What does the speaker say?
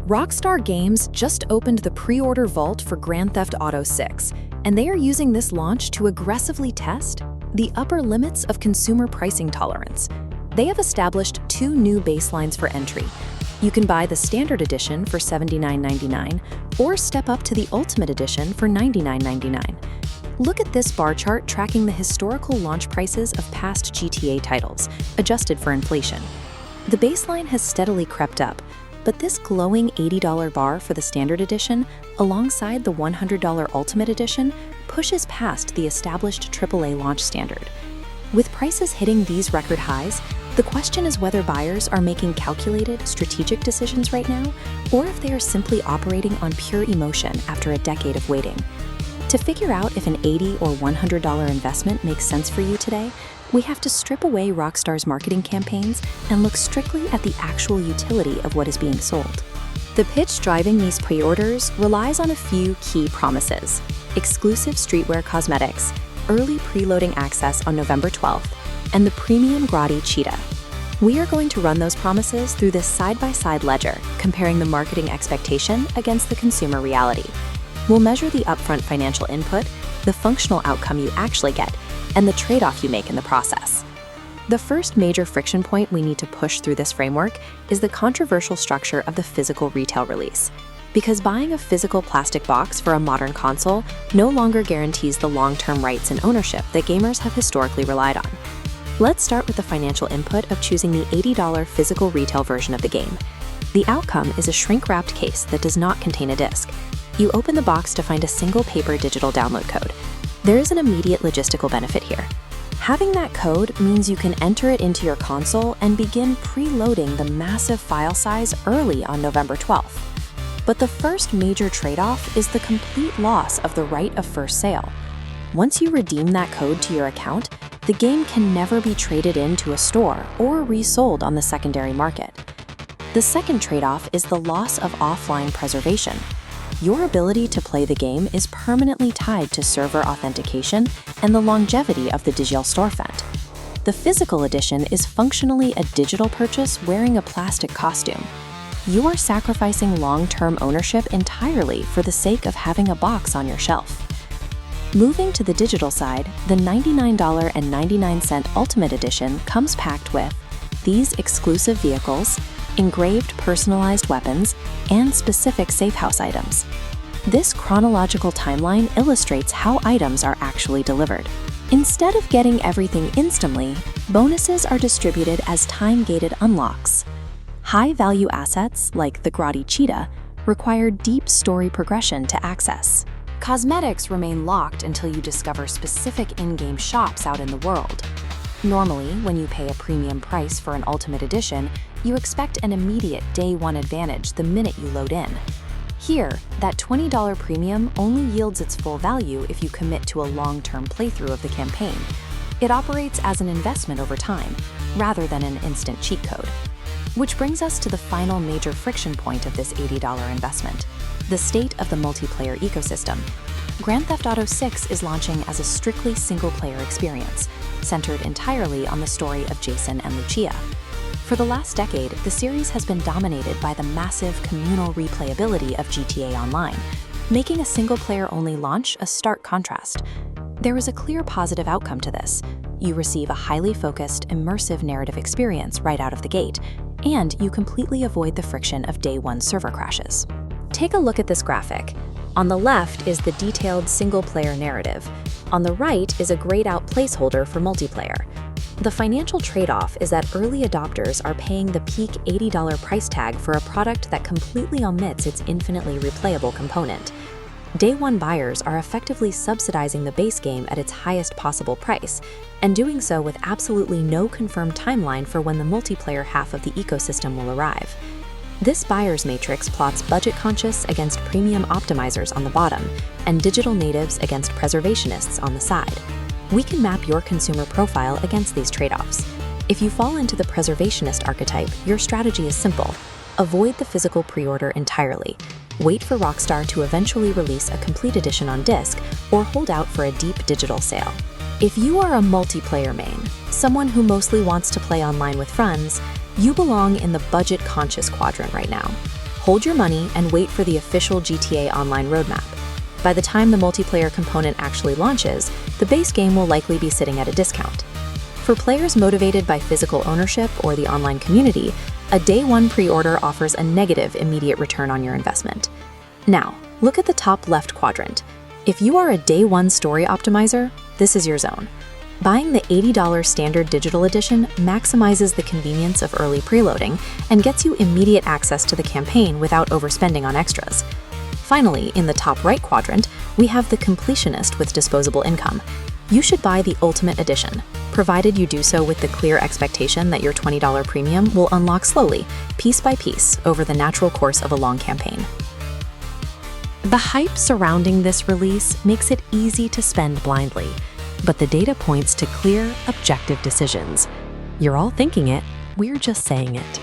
Rockstar Games just opened the pre-order vault for Grand Theft Auto 6, and they are using this launch to aggressively test the upper limits of consumer pricing tolerance. They have established two new baselines for entry. You can buy the Standard Edition for $79.99 or step up to the Ultimate Edition for $99.99. Look at this bar chart tracking the historical launch prices of past GTA titles, adjusted for inflation. The baseline has steadily crept up, but this glowing $80 bar for the Standard Edition, alongside the $100 Ultimate Edition, pushes past the established AAA launch standard. With prices hitting these record highs, the question is whether buyers are making calculated, strategic decisions right now, or if they are simply operating on pure emotion after a decade of waiting. To figure out if an $80 or $100 investment makes sense for you today, we have to strip away Rockstar's marketing campaigns and look strictly at the actual utility of what is being sold. The pitch driving these pre-orders relies on a few key promises: exclusive streetwear cosmetics, early preloading access on November 12th, and the premium Grotti Cheetah. We are going to run those promises through this side-by-side ledger, comparing the marketing expectation against the consumer reality. We'll measure the upfront financial input, the functional outcome you actually get, and the trade-off you make in the process. The first major friction point we need to push through this framework is the controversial structure of the physical retail release. Because buying a physical plastic box for a modern console no longer guarantees the long-term rights and ownership that gamers have historically relied on. Let's start with the financial input of choosing the $80 physical retail version of the game. The outcome is a shrink-wrapped case that does not contain a disc. You open the box to find a single paper digital download code. There is an immediate logistical benefit here. Having that code means you can enter it into your console and begin preloading the massive file size early on November 12th. But the first major trade-off is the complete loss of the right of first sale. Once you redeem that code to your account, the game can never be traded into a store or resold on the secondary market. The second trade-off is the loss of offline preservation. Your ability to play the game is permanently tied to server authentication and the longevity of the digital storefront. The physical edition is functionally a digital purchase wearing a plastic costume. You are sacrificing long-term ownership entirely for the sake of having a box on your shelf. Moving to the digital side, the $99.99 Ultimate Edition comes packed with these exclusive vehicles, engraved personalized weapons, and specific safe house items. This chronological timeline illustrates how items are actually delivered. Instead of getting everything instantly, bonuses are distributed as time-gated unlocks. High-value assets, like the Grotti Cheetah, require deep story progression to access. Cosmetics remain locked until you discover specific in-game shops out in the world. Normally, when you pay a premium price for an Ultimate Edition, you expect an immediate day-one advantage the minute you load in. Here, that $20 premium only yields its full value if you commit to a long-term playthrough of the campaign. It operates as an investment over time, rather than an instant cheat code. Which brings us to the final major friction point of this $80 investment: the state of the multiplayer ecosystem. Grand Theft Auto 6 is launching as a strictly single-player experience, centered entirely on the story of Jason and Lucia. For the last decade, the series has been dominated by the massive communal replayability of GTA Online, making a single-player-only launch a stark contrast. There is a clear positive outcome to this. You receive a highly focused, immersive narrative experience right out of the gate, and you completely avoid the friction of day-one server crashes. Take a look at this graphic. On the left is the detailed single-player narrative. On the right is a grayed-out placeholder for multiplayer. The financial trade-off is that early adopters are paying the peak $80 price tag for a product that completely omits its infinitely replayable component. Day-one buyers are effectively subsidizing the base game at its highest possible price, and doing so with absolutely no confirmed timeline for when the multiplayer half of the ecosystem will arrive. This buyer's matrix plots budget-conscious against premium optimizers on the bottom, and digital natives against preservationists on the side. We can map your consumer profile against these trade-offs. If you fall into the preservationist archetype, your strategy is simple. Avoid the physical pre-order entirely. Wait for Rockstar to eventually release a complete edition on disc, or hold out for a deep digital sale. If you are a multiplayer main, someone who mostly wants to play online with friends, you belong in the budget-conscious quadrant right now. Hold your money and wait for the official GTA Online roadmap. By the time the multiplayer component actually launches, the base game will likely be sitting at a discount. For players motivated by physical ownership or the online community, a day one pre-order offers a negative immediate return on your investment. Now, look at the top left quadrant. If you are a day one story optimizer, this is your zone. Buying the $80 standard digital edition maximizes the convenience of early preloading and gets you immediate access to the campaign without overspending on extras. Finally, in the top right quadrant, we have the completionist with disposable income. You should buy the Ultimate Edition, provided you do so with the clear expectation that your $20 premium will unlock slowly, piece by piece, over the natural course of a long campaign. The hype surrounding this release makes it easy to spend blindly, but the data points to clear, objective decisions. You're all thinking it, we're just saying it.